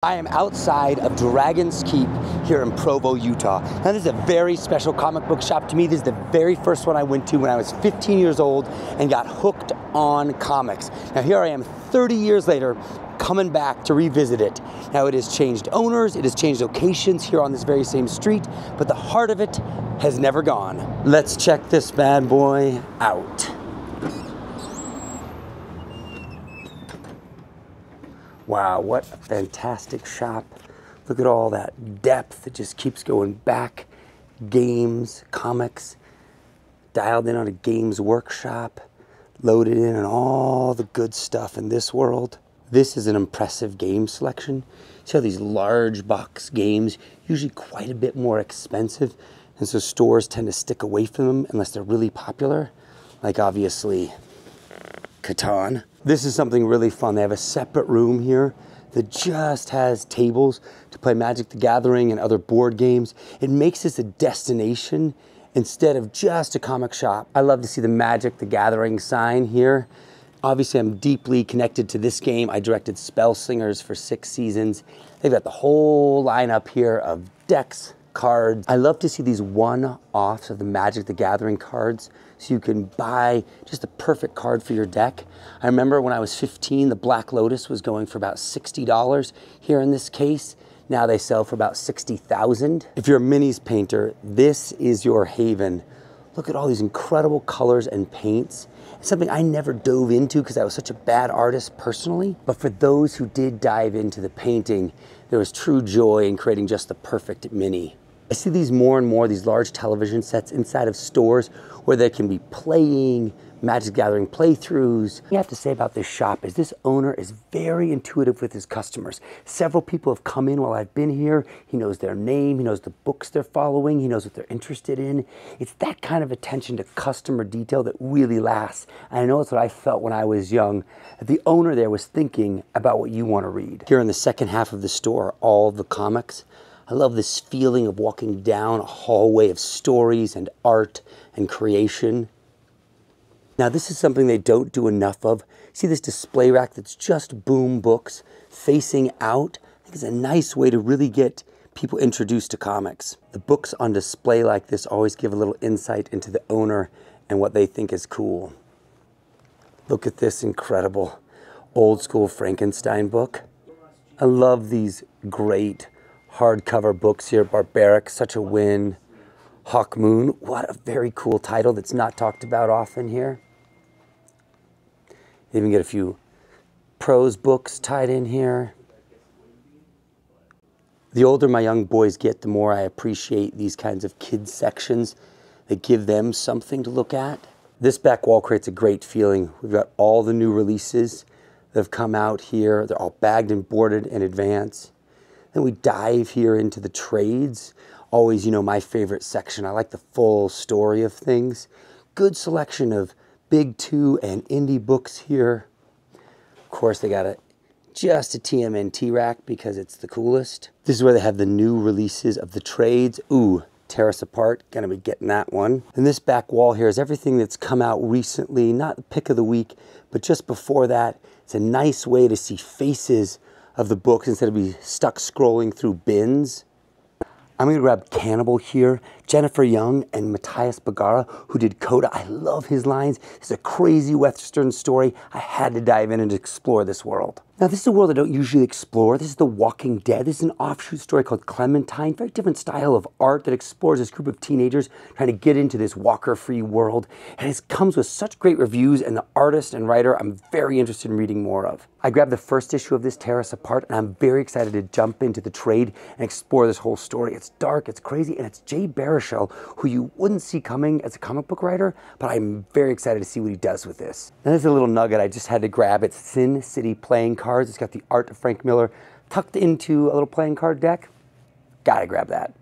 I am outside of Dragon's Keep here in Provo, Utah. Now this is a very special comic book shop to me. This is the very first one I went to when I was 15 years old and got hooked on comics. Now here I am 30 years later, coming back to revisit it. Now it has changed owners, it has changed locations here on this very same street, but the heart of it has never gone. Let's check this bad boy out. Wow, what a fantastic shop. Look at all that depth. It just keeps going back. Games, comics, dialed in on a Games Workshop, loaded in on all the good stuff in this world. This is an impressive game selection. See how these large box games, usually quite a bit more expensive, and so stores tend to stick away from them unless they're really popular, like obviously Catan. This is something really fun. They have a separate room here that just has tables to play Magic the Gathering and other board games. It makes this a destination instead of just a comic shop. I love to see the Magic the Gathering sign here. Obviously, I'm deeply connected to this game. I directed Spell Slingers for 6 seasons. They've got the whole lineup here of decks, cards. I love to see these one-offs of the Magic the Gathering cards so you can buy just the perfect card for your deck. I remember when I was 15, the Black Lotus was going for about $60 here in this case. Now they sell for about $60,000. If you're a minis painter, this is your haven. Look at all these incredible colors and paints. It's something I never dove into because I was such a bad artist personally. But for those who did dive into the painting, there was true joy in creating just the perfect mini. I see these more and more, these large television sets inside of stores where they can be playing, Magic the Gathering playthroughs. What I have to say about this shop is this owner is very intuitive with his customers. Several people have come in while I've been here. He knows their name, he knows the books they're following, he knows what they're interested in. It's that kind of attention to customer detail that really lasts. And I know it's what I felt when I was young, that the owner there was thinking about what you want to read. Here in the second half of the store are all the comics. I love this feeling of walking down a hallway of stories and art and creation. Now this is something they don't do enough of. See this display rack that's just Boom books facing out? I think it's a nice way to really get people introduced to comics. The books on display like this always give a little insight into the owner and what they think is cool. Look at this incredible old school Frankenstein book. I love these great hardcover books here. Barbaric, such a win. Hawk Moon, what a very cool title that's not talked about often here. You even get a few prose books tied in here. The older my young boys get, the more I appreciate these kinds of kids sections that give them something to look at. This back wall creates a great feeling. We've got all the new releases that have come out here. They're all bagged and boarded in advance. Then we dive here into the trades. Always, you know, my favorite section. I like the full story of things. Good selection of big 2 and indie books here. Of course, they got just a TMNT rack because it's the coolest. This is where they have the new releases of the trades. Ooh, Tear Us Apart, gonna be getting that one. And this back wall here is everything that's come out recently, not the pick of the week, but just before that. It's a nice way to see faces of the books instead of be stuck scrolling through bins. I'm gonna grab Cannibal here. Jennifer Young and Matthias Bagara, who did Coda. I love his lines. It's a crazy Western story. I had to dive in and explore this world. Now, this is a world I don't usually explore. This is The Walking Dead. This is an offshoot story called Clementine. Very different style of art that explores this group of teenagers trying to get into this walker-free world. And it comes with such great reviews, and the artist and writer I'm very interested in reading more of. I grabbed the first issue of this, Tear Us Apart, and I'm very excited to jump into the trade and explore this whole story. It's dark, it's crazy, and it's Jay Baruchel, who you wouldn't see coming as a comic book writer, but I'm very excited to see what he does with this. Now, there's a little nugget I just had to grab. It's Sin City Playing Cards. It's got the art of Frank Miller tucked into a little playing card deck. Gotta grab that.